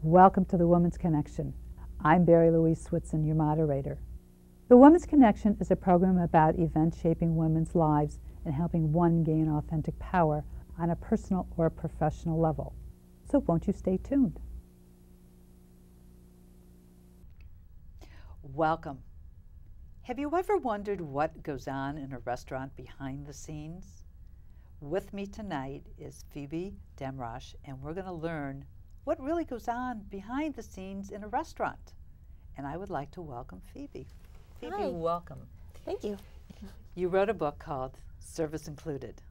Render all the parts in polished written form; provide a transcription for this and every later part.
Welcome to the Women's Connection. I'm Barrie-Louise Switzen, your moderator. The Women's Connection is a program about events shaping women's lives and helping one gain authentic power on a personal or professional level. So won't you stay tuned? Welcome. Have you ever wondered what goes on in a restaurant behind the scenes? With me tonight is Phoebe Damroch, and we're going to learn what really goes on behind the scenes in a restaurant. And I would like to welcome Phoebe. Phoebe, Hi. welcome. Thank you. You wrote a book called Service Included: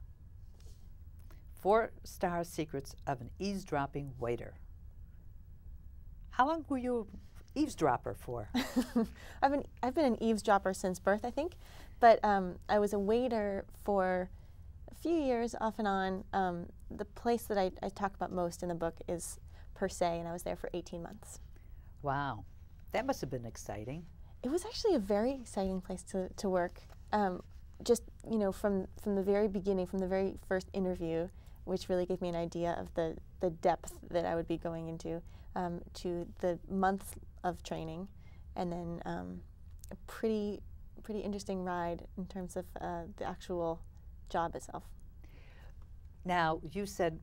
4-Star Secrets of an Eavesdropping Waiter. How long were you an eavesdropper for? I've been an eavesdropper since birth, I think, but I was a waiter for a few years off and on. The place that I talk about most in the book is Per Se, and I was there for 18 months. Wow, that must have been exciting. It was actually a very exciting place to work. Just, you know, from the very beginning, from the very first interview, which really gave me an idea of the depth that I would be going into, to the months of training, and then a pretty interesting ride in terms of the actual job itself. Now, you said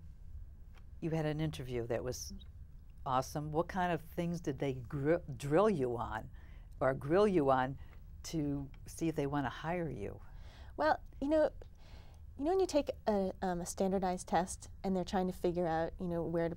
you had an interview that was awesome. What kind of things did they drill you on or grill you on to see if they want to hire you? Well, you know when you take a standardized test and they're trying to figure out, you know, where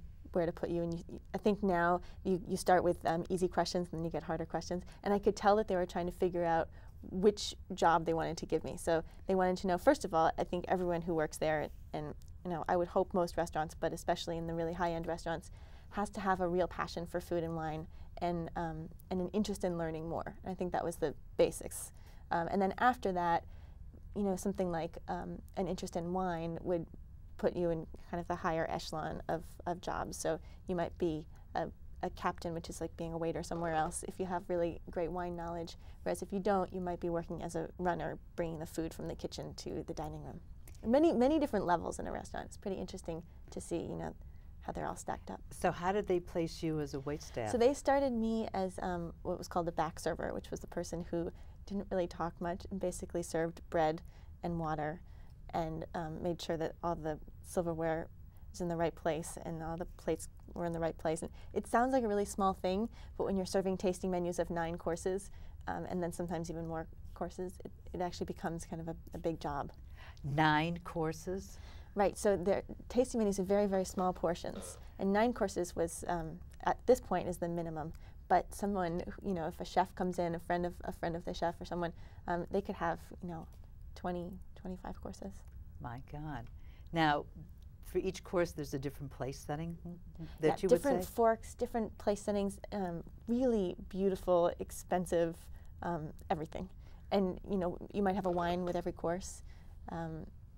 to put you, and I think now you start with easy questions and then you get harder questions, and I could tell that they were trying to figure out which job they wanted to give me. So they wanted to know, first of all, I think everyone who works there, and you know, I would hope most restaurants, but especially in the really high-end restaurants, has to have a real passion for food and wine, and an interest in learning more. And I think that was the basics. And then after that, you know, something like an interest in wine would put you in kind of the higher echelon of jobs. So you might be a captain, which is like being a waiter somewhere else, if you have really great wine knowledge. Whereas if you don't, you might be working as a runner, bringing the food from the kitchen to the dining room. Many different levels in a restaurant. It's pretty interesting to see, you know, how they're all stacked up. So how did they place you as a waitstaff? So they started me as what was called the back server, which was the person who didn't really talk much and basically served bread and water, and made sure that all the silverware was in the right place and all the plates were in the right place. And it sounds like a really small thing, but when you're serving tasting menus of 9 courses, and then sometimes even more courses, it actually becomes kind of a big job. 9 courses? Right, so their tasting menus are very, very small portions, and 9 courses was, at this point, is the minimum. But someone, you know, if a chef comes in, a friend of the chef or someone, they could have, you know, 20, 25 courses. My God. Now, for each course, there's a different place setting that you would say? Different forks, different place settings, really beautiful, expensive, everything. And, you know, you might have a wine with every course.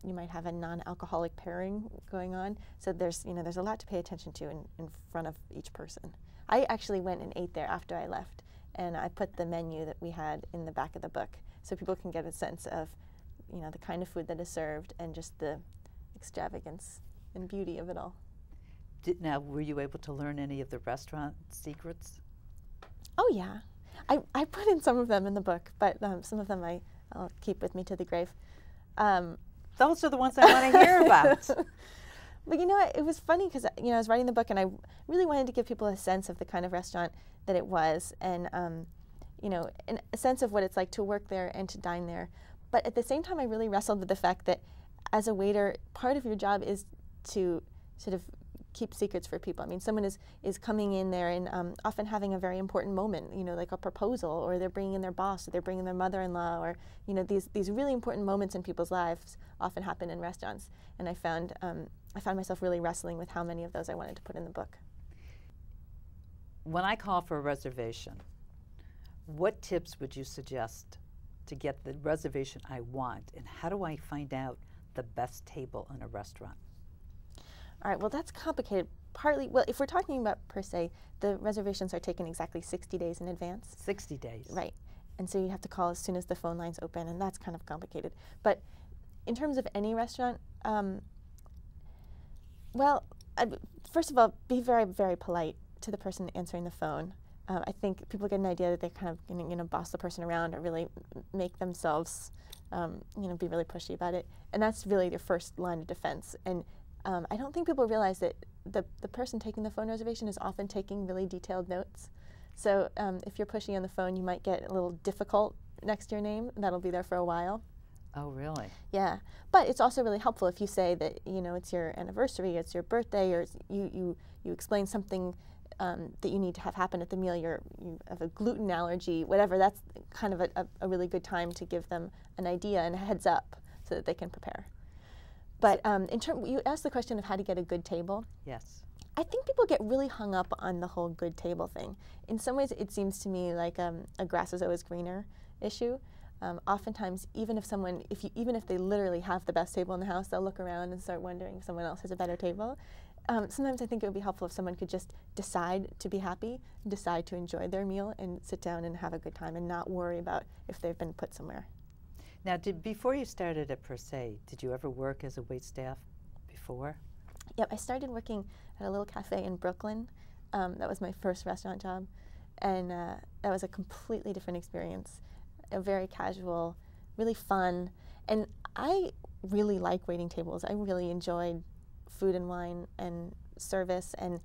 You might have a non-alcoholic pairing going on. So there's, you know, there's a lot to pay attention to in front of each person. I actually went and ate there after I left, and I put the menu that we had in the back of the book so people can get a sense of, you know, the kind of food that is served and just the extravagance and beauty of it all. Now, were you able to learn any of the restaurant secrets? Oh yeah, I put in some of them in the book, but some of them I'll keep with me to the grave. Those are the ones I want to hear about. But you know what, it was funny because, you know, I was writing the book and I really wanted to give people a sense of the kind of restaurant that it was, and you know, a sense of what it's like to work there and to dine there. But at the same time, I really wrestled with the fact that as a waiter, part of your job is to sort of keep secrets for people. I mean, someone is coming in there and often having a very important moment, you know, like a proposal, or they're bringing in their boss, or they're bringing their mother-in-law, or, you know, these really important moments in people's lives often happen in restaurants. And I found myself really wrestling with how many of those I wanted to put in the book. When I call for a reservation, what tips would you suggest to get the reservation I want, and how do I find out the best table in a restaurant? All right, well, that's complicated. Partly, well, if we're talking about Per Se, the reservations are taken exactly 60 days in advance. 60 days. Right. And so you have to call as soon as the phone lines open, and that's kind of complicated. But in terms of any restaurant, well, first of all, be very, very polite to the person answering the phone. I think people get an idea that they're kind of going to boss the person around or really make themselves, be really pushy about it. And that's really their first line of defense. And I don't think people realize that the person taking the phone reservation is often taking really detailed notes. So if you're pushy on the phone, you might get a little difficult next to your name, and that'll be there for a while. Oh, really? Yeah, but it's also really helpful if you say that it's your anniversary, it's your birthday, or you explain something that you need to have happen at the meal. You have a gluten allergy, whatever. That's kind of a really good time to give them an idea and a heads up so that they can prepare. But you asked the question of how to get a good table. Yes. I think people get really hung up on the whole good table thing. In some ways, it seems to me like a grass is always greener issue. Oftentimes, even if they literally have the best table in the house, they'll look around and start wondering if someone else has a better table. Sometimes I think it would be helpful if someone could just decide to be happy, decide to enjoy their meal, and sit down and have a good time and not worry about if they've been put somewhere. Now, before you started at Per Se, did you ever work as a waitstaff before? Yep, I started working at a little cafe in Brooklyn. That was my first restaurant job, and that was a completely different experience. A very casual, really fun, and I really like waiting tables. I really enjoyed food and wine and service, and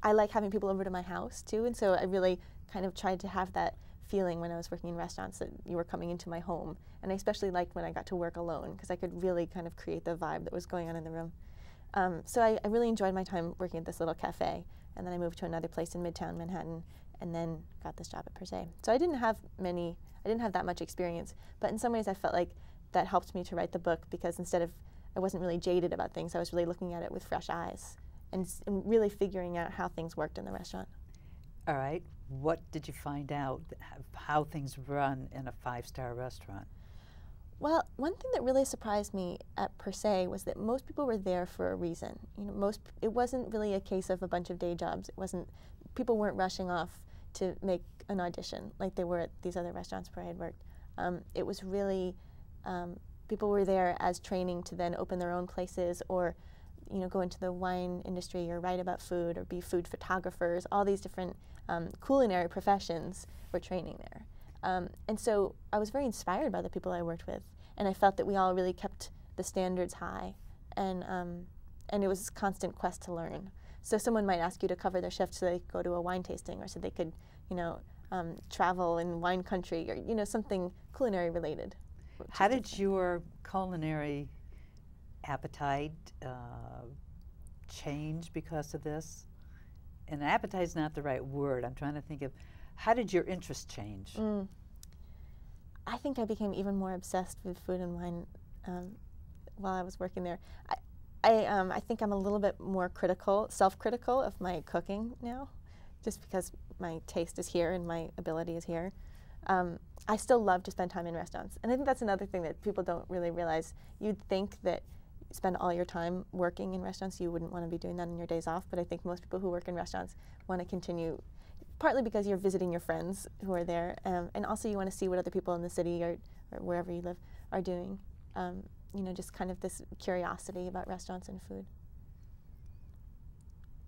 I like having people over to my house too, and so I really kind of tried to have that feeling when I was working in restaurants that you were coming into my home. And I especially liked when I got to work alone because I could really kind of create the vibe that was going on in the room. So I really enjoyed my time working at this little cafe, and then I moved to another place in Midtown Manhattan, and then got this job at Per Se. So I didn't have that much experience, but in some ways I felt like that helped me to write the book because I wasn't really jaded about things, I was really looking at it with fresh eyes and really figuring out how things worked in the restaurant. All right. What did you find out how things run in a 5-star restaurant? Well, one thing that really surprised me at Per Se was that most people were there for a reason. It wasn't really a case of a bunch of day jobs. People weren't rushing off to make an audition like they were at these other restaurants where I had worked. It was really, people were there as training to then open their own places or go into the wine industry or write about food or be food photographers. All these different culinary professions were training there. And so I was very inspired by the people I worked with, and I felt that we all really kept the standards high, and it was a constant quest to learn. So someone might ask you to cover their shift so they could go to a wine tasting, or so they could, travel in wine country, or something culinary related. How did your culinary appetite change because of this? And appetite is not the right word. I'm trying to think of, how did your interest change? I think I became even more obsessed with food and wine while I was working there. I think I'm a little bit more self-critical of my cooking now, just because my taste is here and my ability is here. I still love to spend time in restaurants, and I think that's another thing that people don't really realize. You'd think that you spend all your time working in restaurants, you wouldn't want to be doing that on your days off, but I think most people who work in restaurants want to continue, partly because you're visiting your friends who are there, and also you want to see what other people in the city or wherever you live are doing. Just kind of this curiosity about restaurants and food.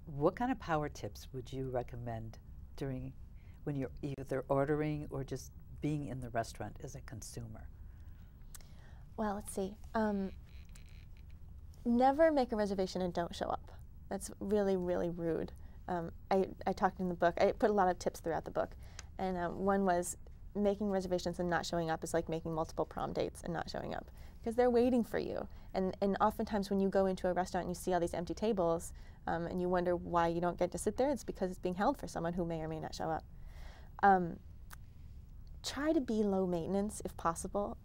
What kind of power tips would you recommend when you're either ordering or just being in the restaurant as a consumer? Well, let's see. Never make a reservation and don't show up. That's really, really rude. I talked in the book, I put a lot of tips throughout the book, and one was making reservations and not showing up is like making multiple prom dates and not showing up, because they're waiting for you. And oftentimes when you go into a restaurant and you see all these empty tables and you wonder why you don't get to sit there, it's because it's being held for someone who may or may not show up. Try to be low maintenance if possible.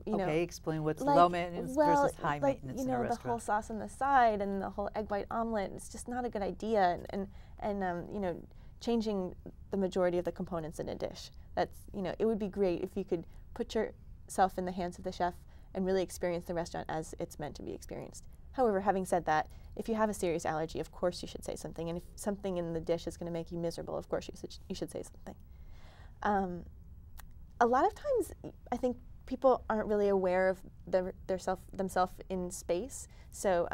Explain what's low maintenance versus high maintenance in a restaurant. The whole sauce on the side and the whole egg white omelet, it's just not a good idea. And changing the majority of the components in a dish. That's, it would be great if you could put yourself in the hands of the chef and really experience the restaurant as it's meant to be experienced. However, having said that, if you have a serious allergy, of course you should say something. And if something in the dish is going to make you miserable, of course you should say something. A lot of times, I think people aren't really aware of themselves in space. So,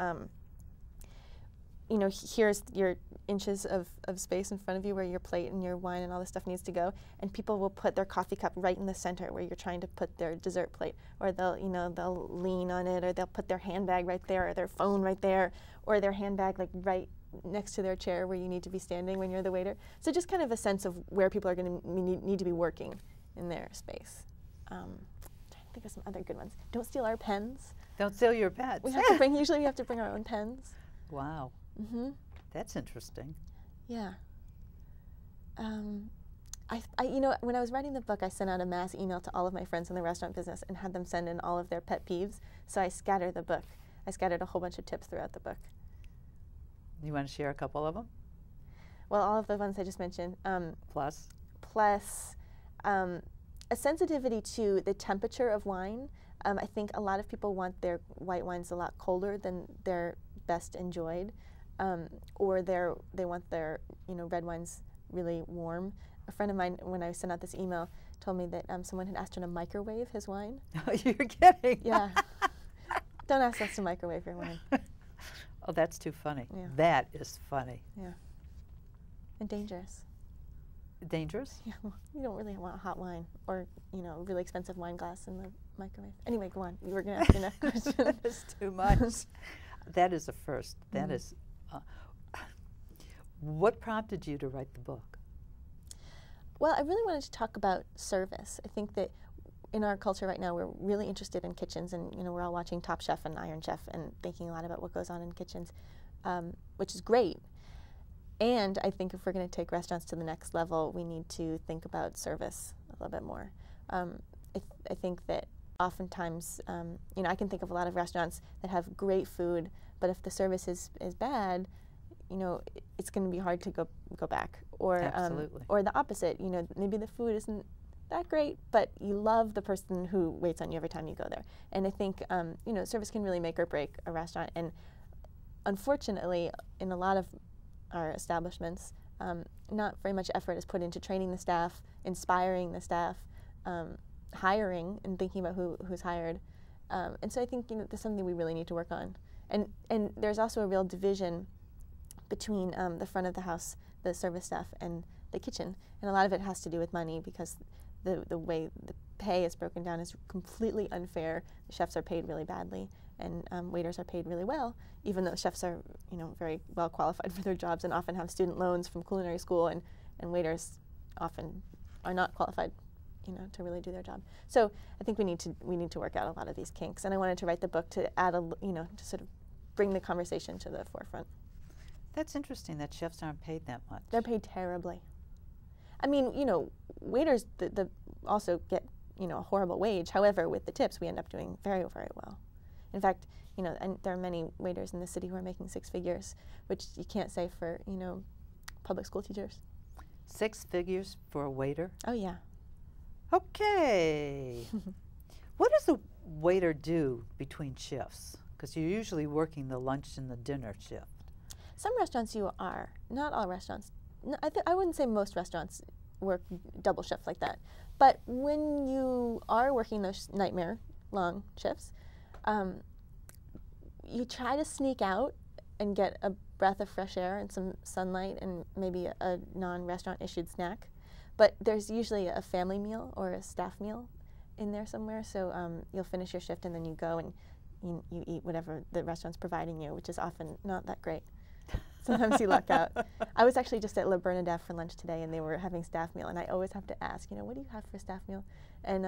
here's your inches of space in front of you where your plate and your wine and all this stuff needs to go, and people will put their coffee cup right in the center where you're trying to put their dessert plate, or they'll lean on it, or they'll put their handbag right there, or their phone right there, or their handbag like right next to their chair where you need to be standing when you're the waiter. So just kind of a sense of where people are going to need to be working in their space. Trying to think of some other good ones. Don't steal our pens. Don't steal your pets. We have to bring. Usually we have to bring our own pens. Wow. That's interesting. Yeah. You know, when I was writing the book, I sent out a mass email to all of my friends in the restaurant business and had them send in all of their pet peeves. So I scattered the book. I scattered a whole bunch of tips throughout the book. You want to share a couple of them? Well, all of the ones I just mentioned. Plus, a sensitivity to the temperature of wine. I think a lot of people want their white wines a lot colder than they're best enjoyed, or they want their red wines really warm. A friend of mine, when I sent out this email, told me that someone had asked her to microwave his wine. You're kidding. Yeah. Don't ask us to microwave your wine. Oh, that's too funny. Yeah. That is funny. Yeah. And dangerous. Dangerous? Yeah, well, you don't really want hot wine or, a really expensive wine glass in the microwave. Anyway, go on. You were going to ask your next question. That is too much. That is a first. That is. What prompted you to write the book? Well, I really wanted to talk about service. I think that in our culture right now, we're really interested in kitchens, and we're all watching Top Chef and Iron Chef and thinking a lot about what goes on in kitchens, which is great. And I think if we're going to take restaurants to the next level, we need to think about service a little bit more. I think that oftentimes, I can think of a lot of restaurants that have great food, but if the service is bad, it's going to be hard to go back. Or or the opposite. Maybe the food isn't that great, but you love the person who waits on you every time you go there. And I think service can really make or break a restaurant. And unfortunately, in a lot of our establishments, not very much effort is put into training the staff, inspiring the staff, hiring and thinking about who's hired. And so I think there's something we really need to work on. And there's also a real division between the front of the house, the service staff, and the kitchen. And a lot of it has to do with money, because the way the pay is broken down is completely unfair. The chefs are paid really badly, and waiters are paid really well, even though chefs are very well qualified for their jobs and often have student loans from culinary school, and waiters often are not qualified to really do their job. So I think we need to work out a lot of these kinks, and I wanted to write the book to add to sort of bring the conversation to the forefront. That's interesting that chefs aren't paid that much. They're paid terribly. I mean, waiters also get a horrible wage. However, with the tips, we end up doing very, very well. In fact, and there are many waiters in the city who are making 6 figures, which you can't say for public school teachers. 6 figures for a waiter? Oh yeah. Okay. What does a waiter do between shifts? Because you're usually working the lunch and the dinner shift. Some restaurants you are. Not all restaurants. No, I wouldn't say most restaurants work double shift like that. But when you are working those nightmare-long shifts, you try to sneak out and get a breath of fresh air and some sunlight and maybe a non-restaurant issued snack. But there's usually a family meal or a staff meal in there somewhere. So you'll finish your shift and then you go and you eat whatever the restaurant's providing you, which is often not that great. Sometimes you luck out. I was actually just at La Bernadette for lunch today, and they were having staff meal, and I always have to ask, what do you have for staff meal? And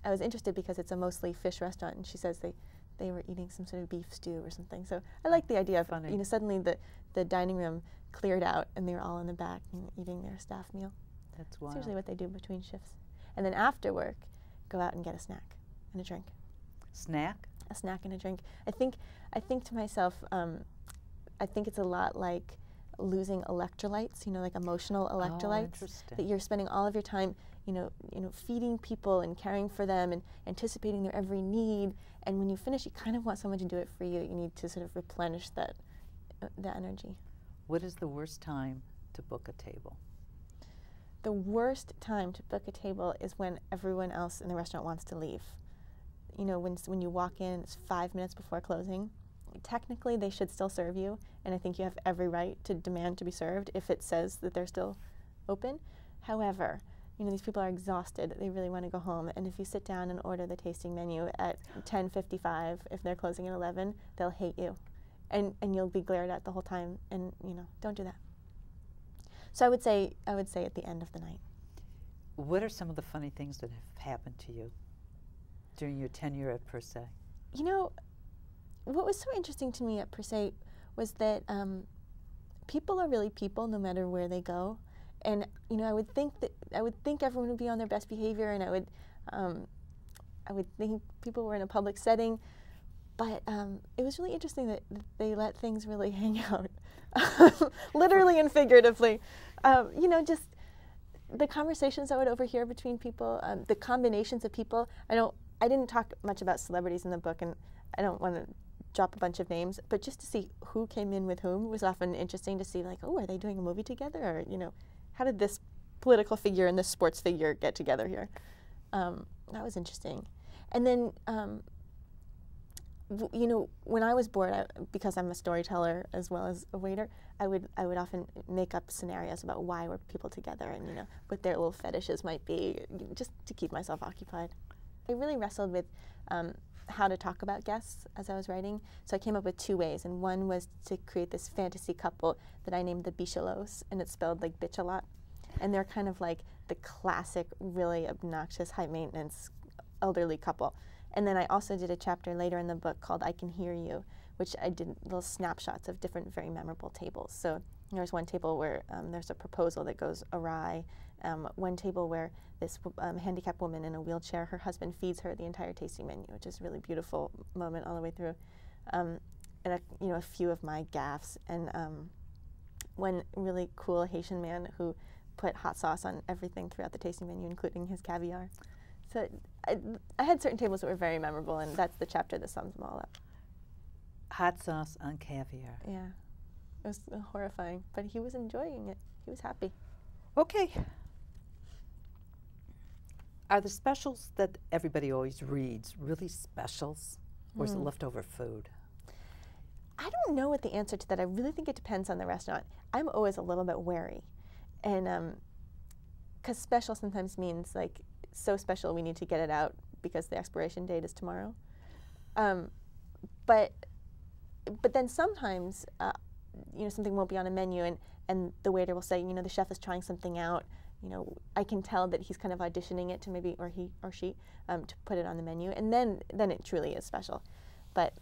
I was interested because it's a mostly fish restaurant, and she says they were eating some sort of beef stew or something. So I like the idea of suddenly the dining room cleared out, and they were all in the back eating their staff meal. That's wild. That's usually what they do between shifts. And then after work, go out and get a snack and a drink. Snack? A snack and a drink. I think to myself, I think it's a lot like losing electrolytes, like emotional electrolytes. Oh, interesting. That you're spending all of your time, feeding people and caring for them and anticipating their every need. And when you finish, you kind of want someone to do it for you. You need to sort of replenish that energy. What is the worst time to book a table? The worst time to book a table is when everyone else in the restaurant wants to leave. When you walk in, it's 5 minutes before closing, technically they should still serve you, and I think you have every right to demand to be served if it says that they're still open. However, you know, these people are exhausted. They really want to go home, and if you sit down and order the tasting menu at 10:55, if they're closing at 11, they'll hate you, and you'll be glared at the whole time, and you know, don't do that. So I would say at the end of the night. What are some of the funny things that have happened to you during your tenure at Per Se? You know, what was so interesting to me at Per Se was that people are really people no matter where they go, and you know, I would think everyone would be on their best behavior, and I would think people were in a public setting, but it was really interesting that they let things really hang out, literally and figuratively. You know, just the conversations I would overhear between people, the combinations of people. I didn't talk much about celebrities in the book, and I don't want to drop a bunch of names, but just to see who came in with whom was often interesting to see, like, oh, are they doing a movie together? Or, you know, how did this political figure and this sports figure get together here? That was interesting. And then, you know, when I was bored, because I'm a storyteller as well as a waiter, I would often make up scenarios about why were people together, and you know, what their little fetishes might be, just to keep myself occupied. I really wrestled with how to talk about guests as I was writing, so I came up with 2 ways, and one was to create this fantasy couple that I named the Bichelots, and it's spelled like bitch a lot, and they're kind of like the classic, really obnoxious, high-maintenance elderly couple. And then I also did a chapter later in the book called I Can Hear You, which I did little snapshots of different very memorable tables. So there's one table where there's a proposal that goes awry, one table where this handicapped woman in a wheelchair, her husband feeds her the entire tasting menu, which is a really beautiful moment all the way through. And you know, a few of my gaffes, and one really cool Haitian man who put hot sauce on everything throughout the tasting menu, including his caviar. So I had certain tables that were very memorable, and that's the chapter that sums them all up. Hot sauce on caviar. Yeah, it was horrifying, but he was enjoying it. He was happy. Okay. Are the specials that everybody always reads really specials, or is it leftover food? I don't know what the answer to that. I really think it depends on the restaurant. I'm always a little bit wary, and because special sometimes means like so special we need to get it out because the expiration date is tomorrow. But then sometimes you know, something won't be on a menu, and the waiter will say, you know, the chef is trying something out. You know, I can tell that he's kind of auditioning it to maybe, or he or she, to put it on the menu, and then it truly is special. But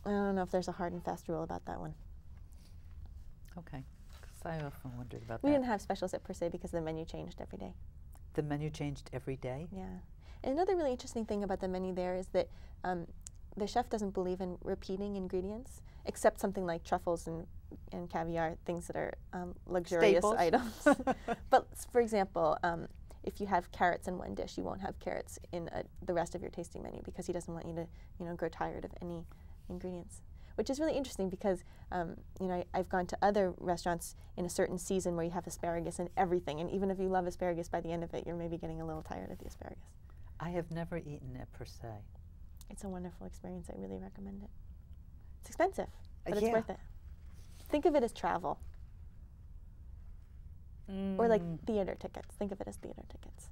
I don't know if there's a hard and fast rule about that one. Okay, because I often wondered about We that. didn't have specials at Per Se because the menu changed every day. The menu changed every day? Yeah. And another really interesting thing about the menu there is that the chef doesn't believe in repeating ingredients, except something like truffles and caviar, things that are luxurious Staples. items. But for example, if you have carrots in one dish, you won't have carrots in the rest of your tasting menu because he doesn't want you to, you know, grow tired of any ingredients. Which is really interesting because, you know, I've gone to other restaurants in a certain season where you have asparagus in everything, and even if you love asparagus, by the end of it, you're maybe getting a little tired of the asparagus. I have never eaten at Per Se. It's a wonderful experience. I really recommend it. It's expensive, but Yeah. it's worth it. Think of it as travel. Or like theater tickets. Think of it as theater tickets.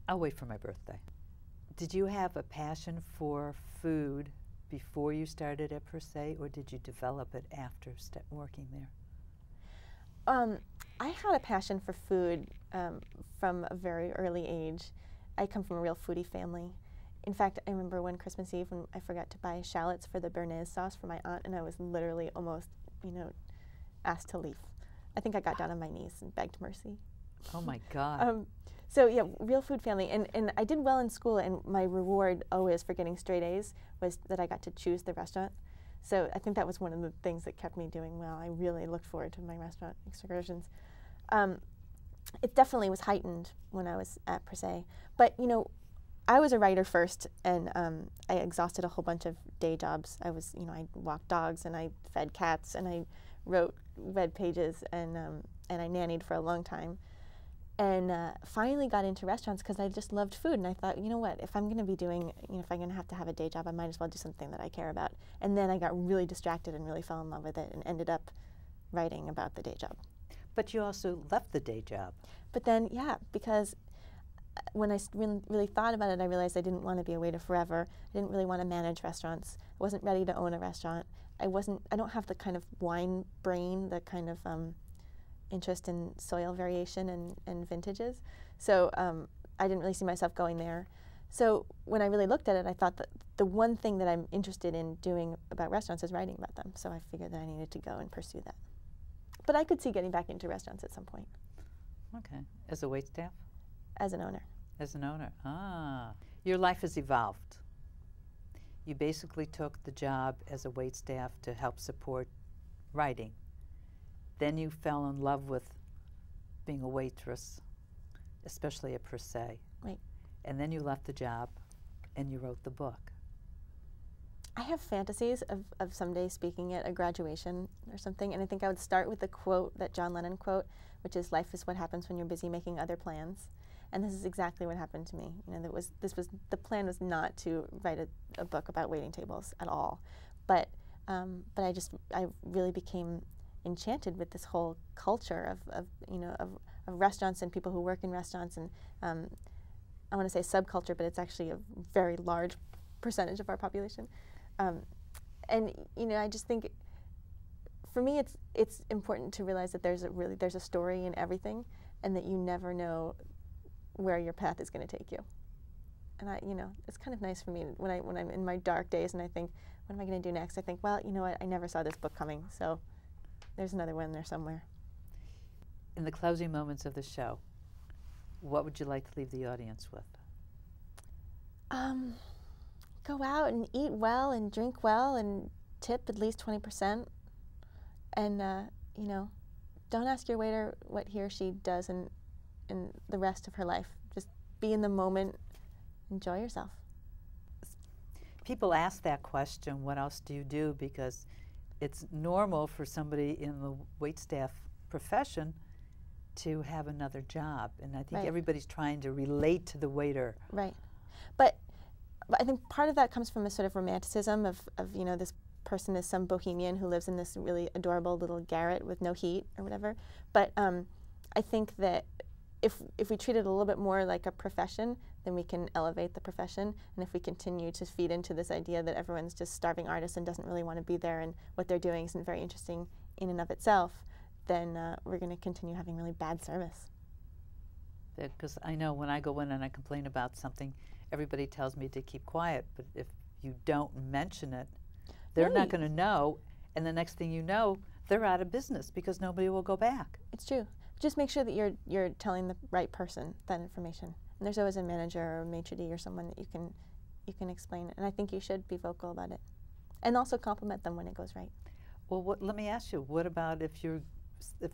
I'll wait for my birthday. Did you have a passion for food before you started at Per Se, or did you develop it after working there? I had a passion for food from a very early age. I come from a real foodie family. In fact, I remember one Christmas Eve when I forgot to buy shallots for the béarnaise sauce for my aunt, and I was literally almost, you know, asked to leave. I think I got down on my knees and begged mercy. Oh my God. So yeah, real food family, and I did well in school, and my reward always for getting straight A's was that I got to choose the restaurant. So I think that was one of the things that kept me doing well. I really looked forward to my restaurant excursions. It definitely was heightened when I was at Per Se, but you know, I was a writer first, and I exhausted a whole bunch of day jobs. I was, you know, I walked dogs, and I fed cats, and I wrote web pages, and I nannied for a long time. And finally got into restaurants because I just loved food. And I thought, you know what, if I'm going to be doing, if I'm going to have a day job, I might as well do something that I care about. And then I got really distracted and really fell in love with it and ended up writing about the day job. But you also left the day job. But then, yeah, because when I really thought about it, I realized I didn't want to be a waiter forever. I didn't really want to manage restaurants. I wasn't ready to own a restaurant. I don't have the kind of wine brain, the kind of interest in soil variation and vintages. So I didn't really see myself going there. So when I really looked at it, I thought that the one thing that I'm interested in doing about restaurants is writing about them. So I figured that I needed to go and pursue that. But I could see getting back into restaurants at some point. Okay. As a waitstaff? As an owner. As an owner. Ah. Your life has evolved. You basically took the job as a waitstaff to help support writing. Then you fell in love with being a waitress, especially at Per Se. Right. And then you left the job and you wrote the book. I have fantasies of someday speaking at a graduation or something, and I think I would start with the quote, that John Lennon quote, which is, "Life is what happens when you're busy making other plans." And this is exactly what happened to me. You know, the plan was not to write a book about waiting tables at all, but I really became enchanted with this whole culture of restaurants and people who work in restaurants, and I want to say subculture, but it's actually a very large percentage of our population. And I just think, for me, it's important to realize that there's a story in everything, and that you never know where your path is going to take you. And it's kind of nice for me when I'm in my dark days and I think, what am I going to do next? I think, well, you know what? I never saw this book coming, so there's another one there somewhere. In the closing moments of the show, what would you like to leave the audience with? Go out and eat well and drink well and tip at least 20%. And, don't ask your waiter what he or she does in the rest of her life. Just be in the moment. Enjoy yourself. People ask that question, what else do you do? Because it's normal for somebody in the waitstaff profession to have another job. And I think everybody's trying to relate to the waiter. Right. But I think part of that comes from a sort of romanticism of this person is some bohemian who lives in this really adorable little garret with no heat or whatever. But I think that if we treat it a little bit more like a profession, then we can elevate the profession. And if we continue to feed into this idea that everyone's just starving artists and doesn't really want to be there and what they're doing isn't very interesting in and of itself, then we're going to continue having really bad service. Because I know when I go in and I complain about something, everybody tells me to keep quiet. But if you don't mention it, they're not going to know. And the next thing you know, they're out of business because nobody will go back. It's true. Just make sure that you're telling the right person that information. And there's always a manager or a maitre d' or someone that you can explain it. And I think you should be vocal about it, and also compliment them when it goes right. Well, let me ask you: what about if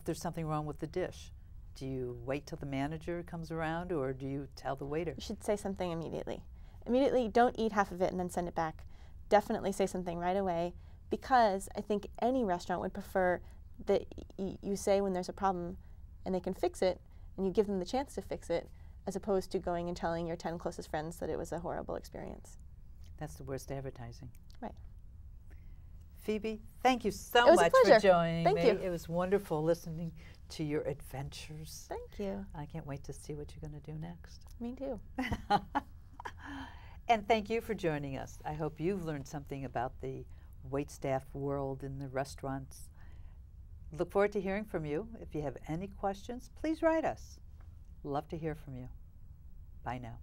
there's something wrong with the dish? Do you wait till the manager comes around, or do you tell the waiter? You should say something immediately. Immediately, don't eat half of it and then send it back. Definitely say something right away, because I think any restaurant would prefer that you say when there's a problem and they can fix it, and you give them the chance to fix it, as opposed to going and telling your 10 closest friends that it was a horrible experience. That's the worst advertising. Right. Phoebe, thank you so much for joining me. Thank you. It was wonderful listening to your adventures. Thank you. I can't wait to see what you're going to do next. Me too. And thank you for joining us. I hope you've learned something about the waitstaff world in the restaurants. Look forward to hearing from you. If you have any questions, please write us. Love to hear from you. Bye now.